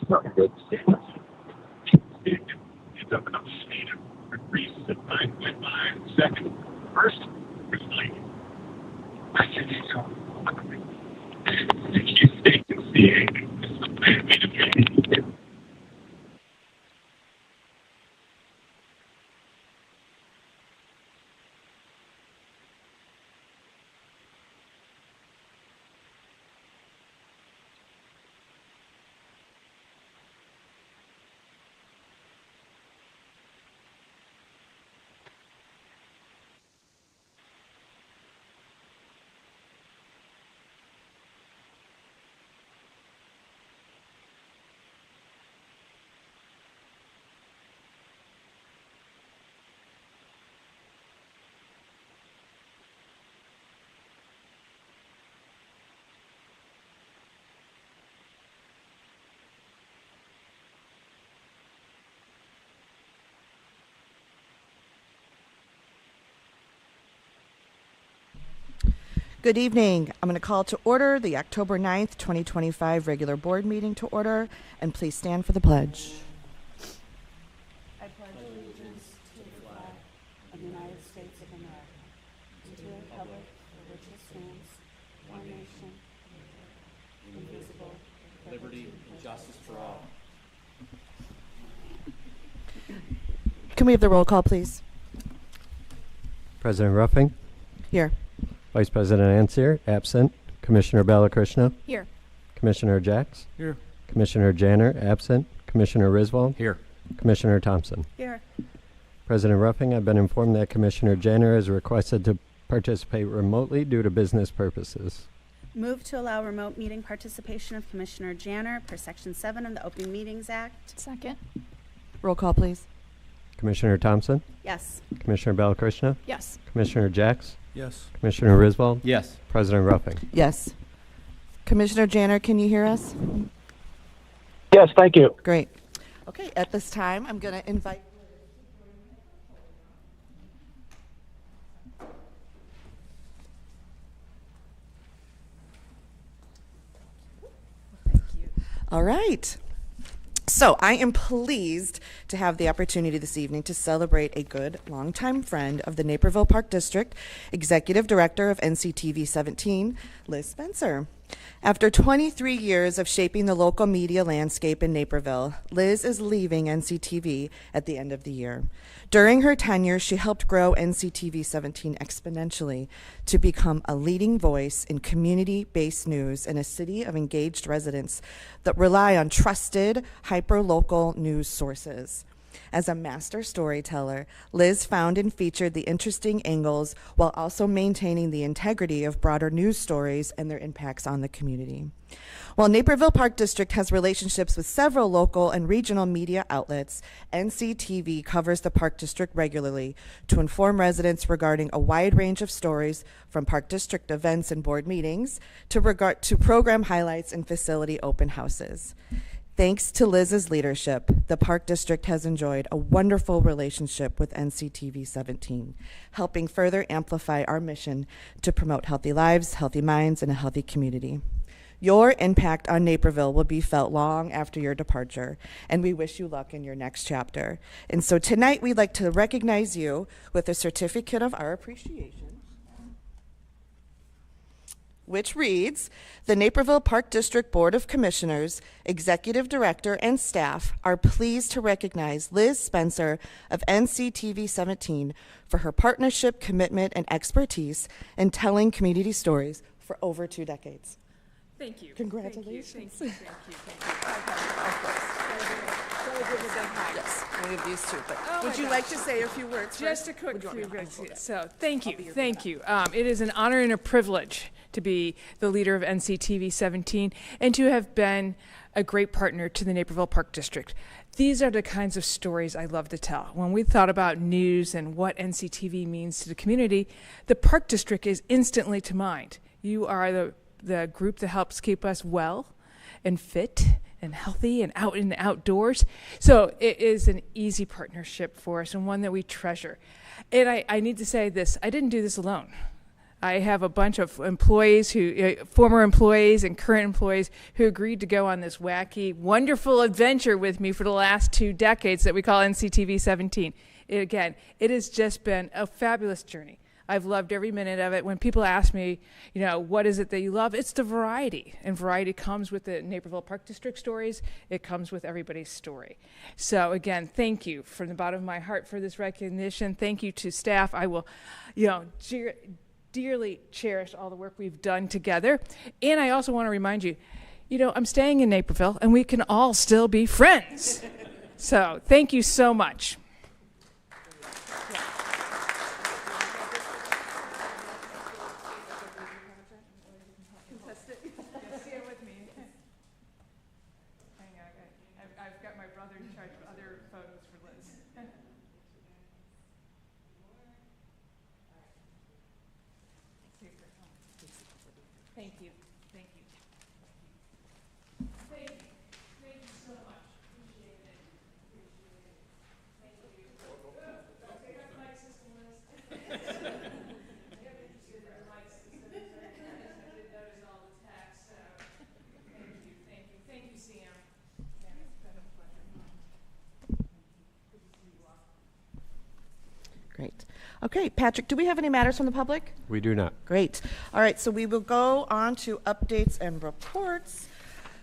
Good. It's up enough speed. Increases at 9.5 seconds. First, it's like, I said it's so ugly. You stay and see it. Good evening. I'm going to call to order the October 9th, 2025 regular board meeting to order, and please stand for the pledge. I pledge allegiance to the flag of the United States of America, to the republic for which it stands, one nation, indivisible, liberty and justice for all. Can we have the roll call, please? President Ruffing, Here. Vice President Ansier, absent. Commissioner Balakrishna, Here. Commissioner Jacks, Here. Commissioner Janner, absent. Commissioner Riswald, Here. Commissioner Thompson. Here. President Ruffing, I've been informed that Commissioner Janner has requested to participate remotely due to business purposes. Move to allow remote meeting participation of Commissioner Janner per Section 7 of the Open Meetings Act. Second. Roll call, please. Commissioner Thompson, Yes. Commissioner Balakrishna, Yes. Commissioner Jacks, Yes. Commissioner Riswald, Yes. President Ruffing. Yes. Commissioner Janner, can you hear us? Yes, thank you. Great. Okay, at this time, I'm going to invite... All right. So I am pleased to have the opportunity this evening to celebrate a good longtime friend of the Naperville Park District, Executive Director of NCTV 17, Liz Spencer. After 23 years of shaping the local media landscape in Naperville, Liz is leaving NCTV at the end of the year. During her tenure, she helped grow NCTV 17 exponentially to become a leading voice in community-based news in a city of engaged residents that rely on trusted, hyper-local news sources. As a master storyteller, Liz found and featured the interesting angles while also maintaining the integrity of broader news stories and their impacts on the community. While Naperville Park District has relationships with several local and regional media outlets, NCTV covers the Park District regularly to inform residents regarding a wide range of stories, from Park District events and board meetings to program highlights and facility open houses. Thanks to Liz's leadership, the Park District has enjoyed a wonderful relationship with NCTV 17, helping further amplify our mission to promote healthy lives, healthy minds, and a healthy community. Your impact on Naperville will be felt long after your departure, and we wish you luck in your next chapter. And so tonight we'd like to recognize you with a certificate of our appreciation, which reads, the Naperville Park District Board of Commissioners, Executive Director, and staff are pleased to recognize Liz Spencer of NCTV 17 for her partnership, commitment, and expertise in telling community stories for over 2 decades. Thank you. Congratulations. Thank you. Of course. Yes, we have these too, but Oh would my you like to say a few words Just first? a quick Would you want me few to words. hold it? So thank I'll you. be your Thank you. It is an honor and a privilege to be the leader of NCTV 17 and to have been a great partner to the Naperville Park District. These are the kinds of stories I love to tell. When we thought about news and what NCTV means to the community, the Park District is instantly to mind. You are the group that helps keep us well and fit and healthy and out in the outdoors. So it is an easy partnership for us and one that we treasure. And I need to say this, I didn't do this alone. I have a bunch of employees former employees and current employees who agreed to go on this wacky, wonderful adventure with me for the last 2 decades that we call NCTV 17. It has just been a fabulous journey. I've loved every minute of it. When people ask me, what is it that you love? It's the variety. And variety comes with the Naperville Park District stories. It comes with everybody's story. So again, thank you from the bottom of my heart for this recognition. Thank you to staff. I will, dearly cherish all the work we've done together. And I also want to remind you, I'm staying in Naperville and we can all still be friends. So thank you so much. I've got my brother in charge of other photos for Liz. Thank you. Thank you. Thank you. Thank you so much. Appreciate it. Thank you. Take up the mic system, Liz. I have interested in the mic system. I did notice all the text. Thank you. Thank you. Thank you, Sam. Great. Okay, Patrick, do we have any matters from the public? We do not. Great. All right, so we will go on to updates and reports,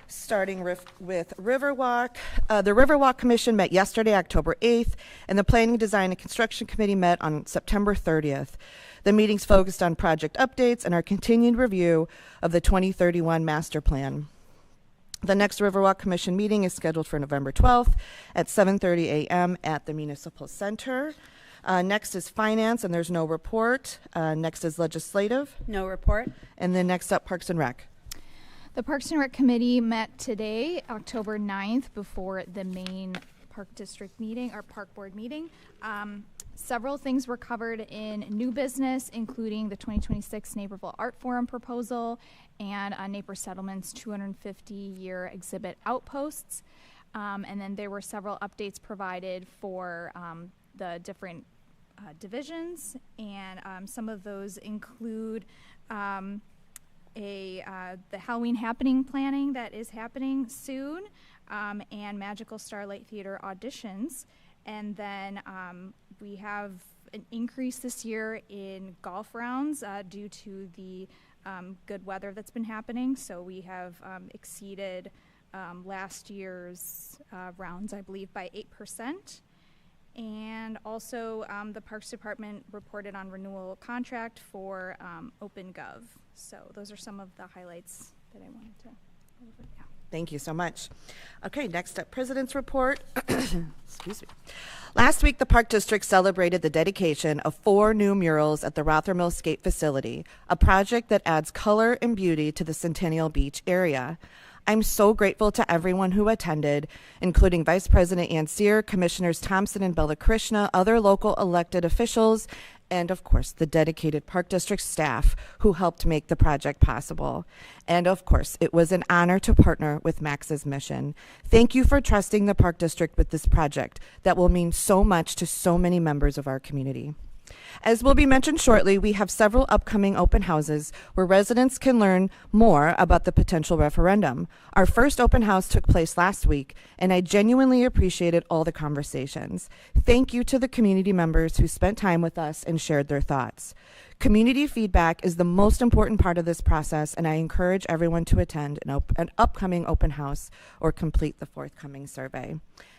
starting with Riverwalk. The Riverwalk Commission met yesterday, October 8th, and the Planning, Design, and Construction Committee met on September 30th. The meetings focused on project updates and our continued review of the 2031 Master Plan. The next Riverwalk Commission meeting is scheduled for November 12th at 7:30 a.m. at the Municipal Center. Next is Finance, and there's no report. Next is Legislative. No report. And then next up, Parks and Rec. The Parks and Rec Committee met today, October 9th, before the main Park District meeting, or Park Board meeting. Several things were covered in new business, including the 2026 Naperville Art Forum proposal and Naper Settlement's 250-year exhibit outposts. And then there were several updates provided for the different divisions, and some of those include the Halloween happening planning that is happening soon, and Magical Starlight Theater auditions. And then we have an increase this year in golf rounds due to the good weather that's been happening. So we have exceeded last year's rounds, I believe, by 8%. And also the Parks Department reported on renewal contract for OpenGov. So those are some of the highlights that I wanted to go over. Yeah. Thank you so much. Okay, next up, President's Report. Excuse me. Last week, the Park District celebrated the dedication of 4 new murals at the Rothermill Skate Facility, a project that adds color and beauty to the Centennial Beach area. I'm so grateful to everyone who attended, including Vice President Ann Sear, Commissioners Thompson and Bella Krishna, other local elected officials, and of course, the dedicated Park District staff who helped make the project possible. And of course, it was an honor to partner with Max's mission. Thank you for trusting the Park District with this project that will mean so much to so many members of our community. As will be mentioned shortly, we have several upcoming open houses where residents can learn more about the potential referendum. Our first open house took place last week, and I genuinely appreciated all the conversations. Thank you to the community members who spent time with us and shared their thoughts. Community feedback is the most important part of this process, and I encourage everyone to attend an upcoming open house or complete the forthcoming survey.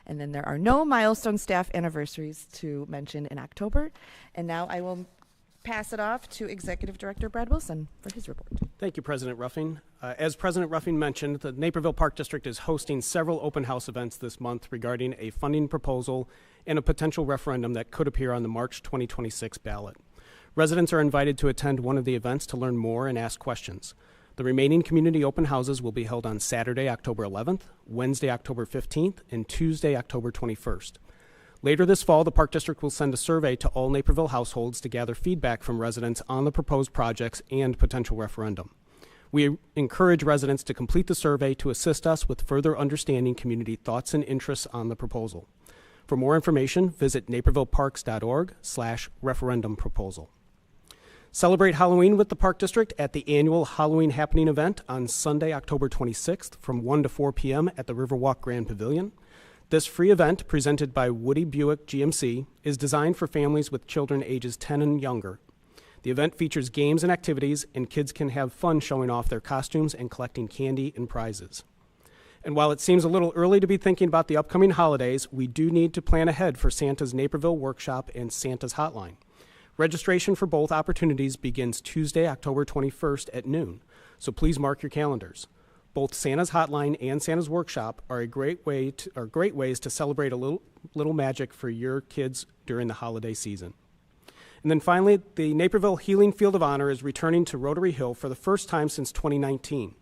And then there are no milestone staff anniversaries to mention in October. And now I will pass it off to Executive Director Brad Wilson for his report. Thank you, President Ruffing. As President Ruffing mentioned, the Naperville Park District is hosting several open house events this month regarding a funding proposal and a potential referendum that could appear on the March 2026 ballot. Residents are invited to attend one of the events to learn more and ask questions. The remaining community open houses will be held on Saturday, October 11th, Wednesday, October 15th, and Tuesday, October 21st. Later this fall, the Park District will send a survey to all Naperville households to gather feedback from residents on the proposed projects and potential referendum. We encourage residents to complete the survey to assist us with further understanding community thoughts and interests on the proposal. For more information, visit napervilleparks.org/referendum proposal. Celebrate Halloween with the Park District at the annual Halloween Happening event on Sunday, October 26th from 1 to 4 p.m. at the Riverwalk Grand Pavilion. This free event, presented by Woody Buick GMC, is designed for families with children ages 10 and younger. The event features games and activities, and kids can have fun showing off their costumes and collecting candy and prizes. And while it seems a little early to be thinking about the upcoming holidays, we do need to plan ahead for Santa's Naperville Workshop and Santa's Hotline. Registration for both opportunities begins Tuesday, October 21st at noon, so please mark your calendars. Both Santa's Hotline and Santa's Workshop are great ways to celebrate a little magic for your kids during the holiday season. And then finally, the Naperville Healing Field of Honor is returning to Rotary Hill for the first time since 2019.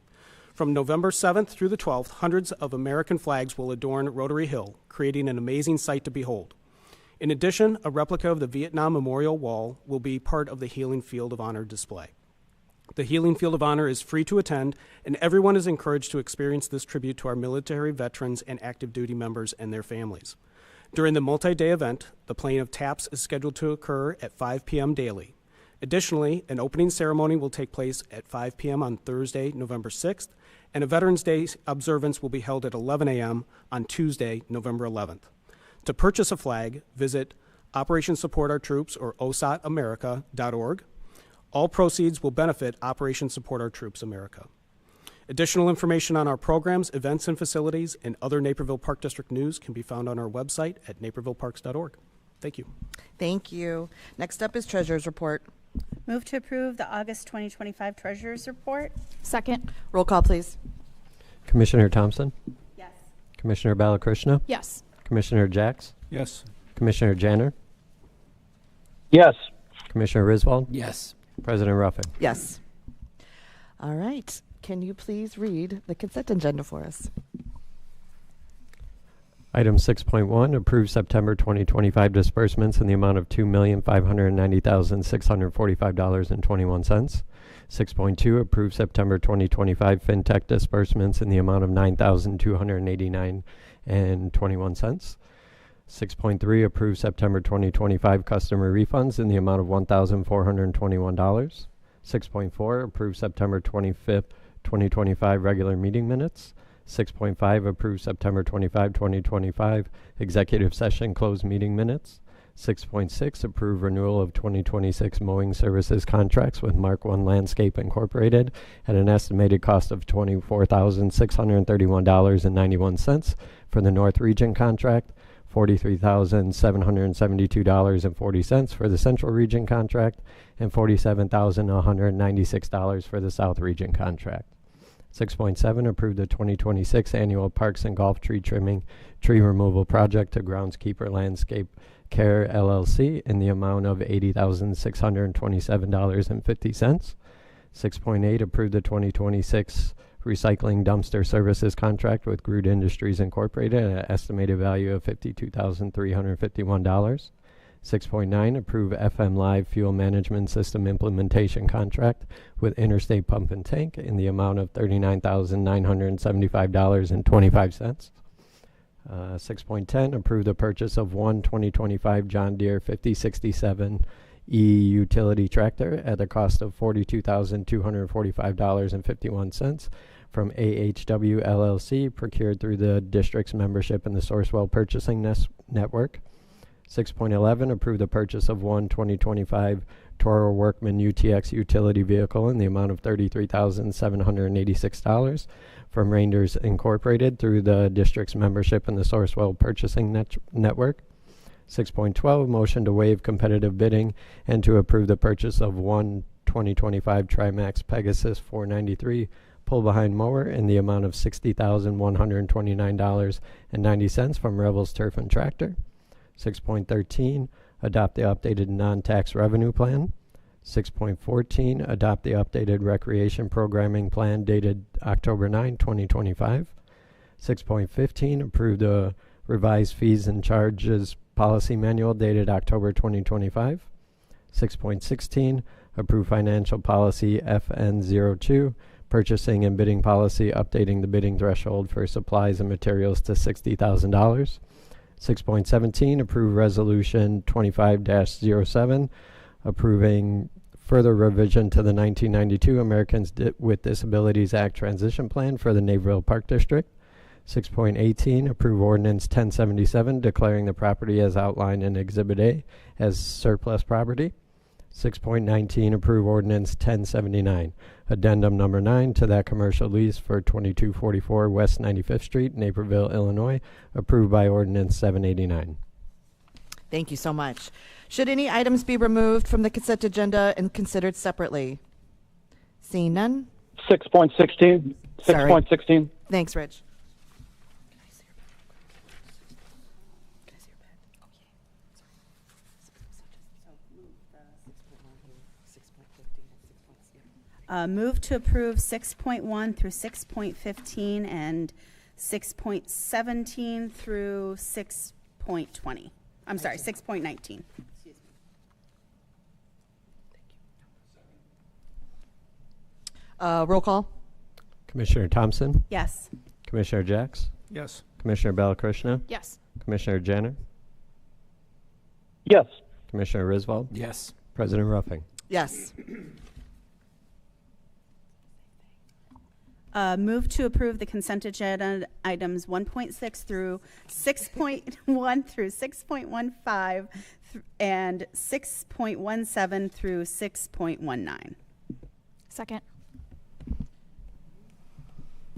From November 7th through the 12th, hundreds of American flags will adorn Rotary Hill, creating an amazing sight to behold. In addition, a replica of the Vietnam Memorial Wall will be part of the Healing Field of Honor display. The Healing Field of Honor is free to attend, and everyone is encouraged to experience this tribute to our military veterans and active duty members and their families. During the multi-day event, the playing of taps is scheduled to occur at 5 p.m. daily. Additionally, an opening ceremony will take place at 5 p.m. on Thursday, November 6th, and a Veterans Day observance will be held at 11 a.m. on Tuesday, November 11th. To purchase a flag, visit Operation Support Our Troops or OSATAmerica.org. All proceeds will benefit Operation Support Our Troops America. Additional information on our programs, events, and facilities, and other Naperville Park District news can be found on our website at napervilleparks.org. Thank you. Thank you. Next up is Treasurer's Report. Move to approve the August 2025 Treasurer's Report. Second. Roll call, please. Commissioner Thompson, Yes. Commissioner Balakrishna, Yes. Commissioner Jacks, Yes. Commissioner Janner, Yes. Commissioner Riswald, Yes. President Ruffin. Yes. All right. Can you please read the consent agenda for us? Item 6.1, approve September 2025 disbursements in the amount of $2,590,645.21. 6.2, approve September 2025 FinTech disbursements in the amount of $9,289.21. 6.3, approve September 2025 customer refunds in the amount of $1,421. 6.4, approve September 25th, 2025 regular meeting minutes. 6.5, approve September 25, 2025 executive session closed meeting minutes. 6.6, approve renewal of 2026 mowing services contracts with Mark 1 Landscape Incorporated at an estimated cost of $24,631.91 for the North Region contract, $43,772.40 for the Central Region contract, and $47,196 for the South Region contract. 6.7, approve the 2026 annual Parks and Golf Tree Trimming Tree Removal Project to Groundskeeper Landscape Care LLC in the amount of $80,627.50. 6.8, approve the 2026 Recycling Dumpster Services Contract with Groot Industries Incorporated at an estimated value of $52,351. 6.9, approve FM Live Fuel Management System Implementation Contract with Interstate Pump and Tank in the amount of $39,975.25. 6.10, approve the purchase of one 2025 John Deere 5067E utility tractor at a cost of $42,245.51 from AHW LLC, procured through the district's membership in the Sourcewell Purchasing Network. 6.11, approve the purchase of one 2025 Toro Workman UTX utility vehicle in the amount of $33,786 from Rangers Incorporated through the district's membership in the Sourcewell Purchasing Network. 6.12, motion to waive competitive bidding and to approve the purchase of one 2025 Trimax Pegasus 493 pull-behind mower in the amount of $60,129.90 from Rebels Turf and Tractor. 6.13, adopt the updated non-tax revenue plan. 6.14, adopt the updated recreation programming plan dated October 9, 2025. 6.15, approve the revised fees and charges policy manual dated October 2025. 6.16, approve financial policy FN02, purchasing and bidding policy updating the bidding threshold for supplies and materials to $60,000. 6.17, approve resolution 25-07, approving Further revision to the 1992 Americans with Disabilities Act Transition Plan for the Naperville Park District. 6.18, approve ordinance 1077 declaring the property as outlined in Exhibit A as surplus property. 6.19, approve ordinance 1079, addendum number 9 to that commercial lease for 2244 West 95th Street, Naperville, Illinois, approved by ordinance 789. Thank you so much. Should any items be removed from the consent agenda and considered separately? Seeing none? 6.16. Sorry. 6.16. Thanks, Rich. Move to approve 6.1 through 6.15 and 6.17 through 6.20. I'm sorry, 6.19. Roll call. Commissioner Thompson, Yes. Commissioner Jacks, Yes. Commissioner Balakrishna, Yes. Commissioner Janner, Yes. Commissioner Riswald, Yes. President Ruffing. Yes. Move to approve the consent agenda items 1.6 through 6.1 through 6.15 and 6.17 through 6.19. Second.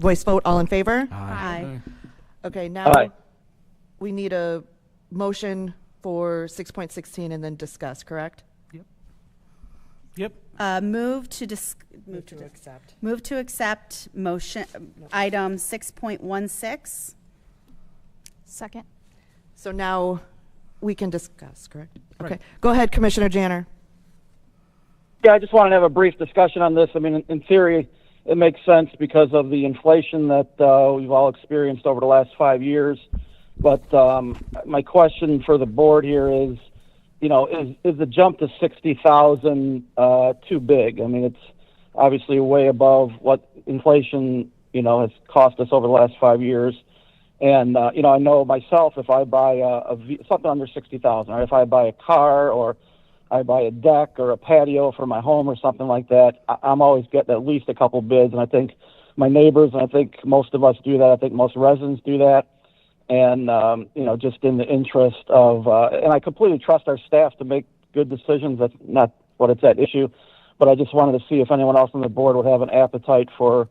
Voice vote, all in favor? Aye. Okay, now Aye. we need a motion for 6.16 and then discuss, correct? Yep. Move to accept. Move to accept motion item 6.16. Second. So now we can discuss, correct? Right. Okay. Go ahead, Commissioner Janner. Yeah, I just want to have a brief discussion on this. I mean, in theory, it makes sense because of the inflation that we've all experienced over the last 5 years. But my question for the board here is, you know, is the jump to 60,000 too big? I mean, it's obviously way above what inflation, you know, has cost us over the last 5 years. And you know, I know myself, if I buy something under 60,000, or if I buy a car, or I buy a deck or a patio for my home or something like that, I'm always getting at least a couple bids. And I think my neighbors, and I think most of us do that. I think most residents do that. And, you know, just in the interest of, and I completely trust our staff to make good decisions. That's not what it's at issue. But I just wanted to see if anyone else on the board would have an appetite for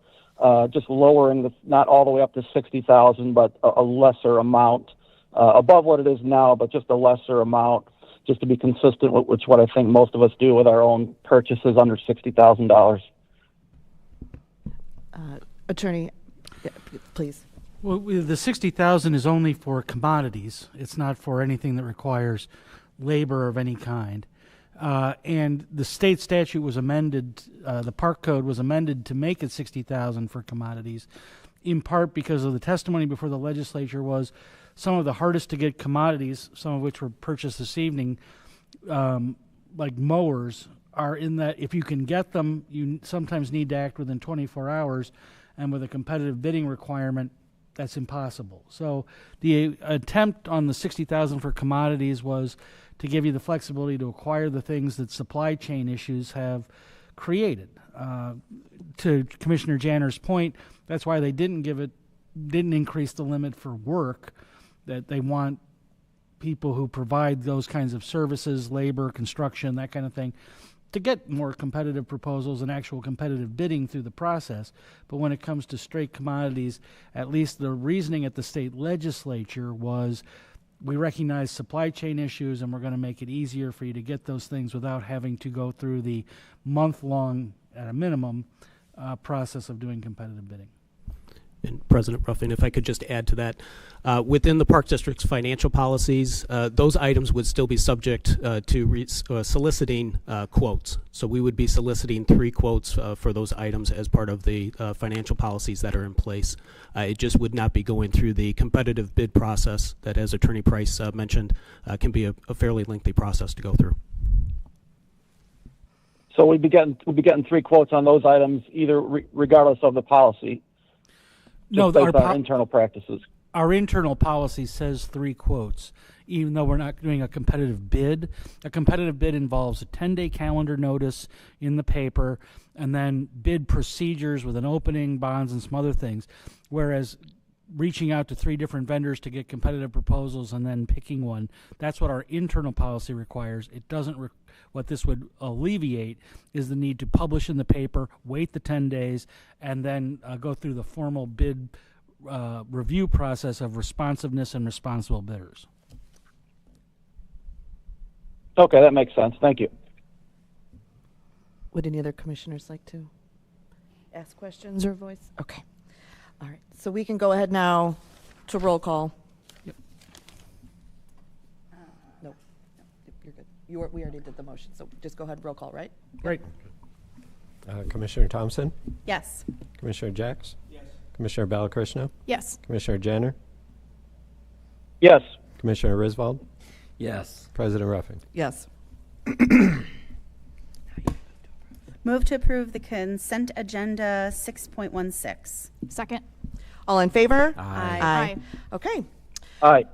just lowering not all the way up to 60,000, but a lesser amount above what it is now, but just a lesser amount, just to be consistent with what I think most of us do with our own purchases under $60,000. Attorney, yeah, please. Well, the 60,000 is only for commodities. It's not for anything that requires labor of any kind. And the state statute was amended, the park code was amended to make it 60,000 for commodities, in part because of the testimony before the legislature was some of the hardest to get commodities, some of which were purchased this evening, like mowers, are in that if you can get them, you sometimes need to act within 24 hours, and with a competitive bidding requirement, that's impossible. So the attempt on the 60,000 for commodities was to give you the flexibility to acquire the things that supply chain issues have created. To Commissioner Janner's point, that's why they didn't increase the limit for work, that they want people who provide those kinds of services, labor, construction, that kind of thing, to get more competitive proposals and actual competitive bidding through the process. But when it comes to straight commodities, at least the reasoning at the state legislature was, we recognize supply chain issues and we're going to make it easier for you to get those things without having to go through the month-long, at a minimum, process of doing competitive bidding. And President Ruffin, if I could just add to that, within the Park District's financial policies, those items would still be subject to soliciting quotes. So we would be soliciting 3 quotes for those items as part of the financial policies that are in place. It just would not be going through the competitive bid process that, as Attorney Price mentioned, can be a fairly lengthy process to go through. So we'd be getting 3 quotes on those items, either regardless of the policy. No, based on our internal practices. our internal policy says 3 quotes, even though we're not doing a competitive bid. A competitive bid involves a 10-day calendar notice in the paper and then bid procedures with an opening, bonds, and some other things, whereas reaching out to 3 different vendors to get competitive proposals and then picking one, that's what our internal policy requires. It doesn't what this would alleviate is the need to publish in the paper, wait the 10 days, and then go through the formal bid review process of responsiveness and responsible bidders. Okay, that makes sense. Thank you. Would any other commissioners like to ask questions or voice? Okay. All right. So we can go ahead now to roll call. Yep. No, you're good. We already did the motion, so just go ahead, roll call, right? Right. Commissioner Thompson, Yes. Commissioner Jacks, Commissioner Balakrishna, Yes. Commissioner Janner, Yes. Commissioner Risvold, Yes. President Ruffing. Yes. Move to approve the consent agenda 6.16. Second. All in favor? Aye. Aye. Okay. Aye.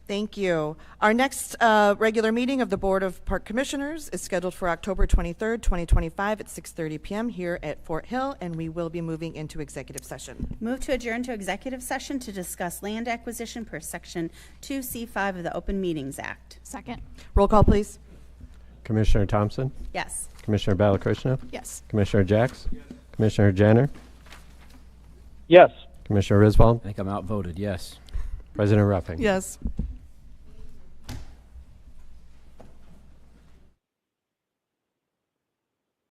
Thank you. Our next regular meeting of the Board of Park Commissioners is scheduled for October 23rd, 2025 at 6:30 p.m. here at Fort Hill, and we will be moving into executive session. Move to adjourn to executive session to discuss land acquisition per Section 2C5 of the Open Meetings Act. Second. Roll call, please. Commissioner Thompson, Yes. Commissioner Balakrishna, Yes. Commissioner Jacks, Commissioner Janner, Yes. Commissioner Risvold, I think I'm outvoted, yes. President Ruffing. Yes.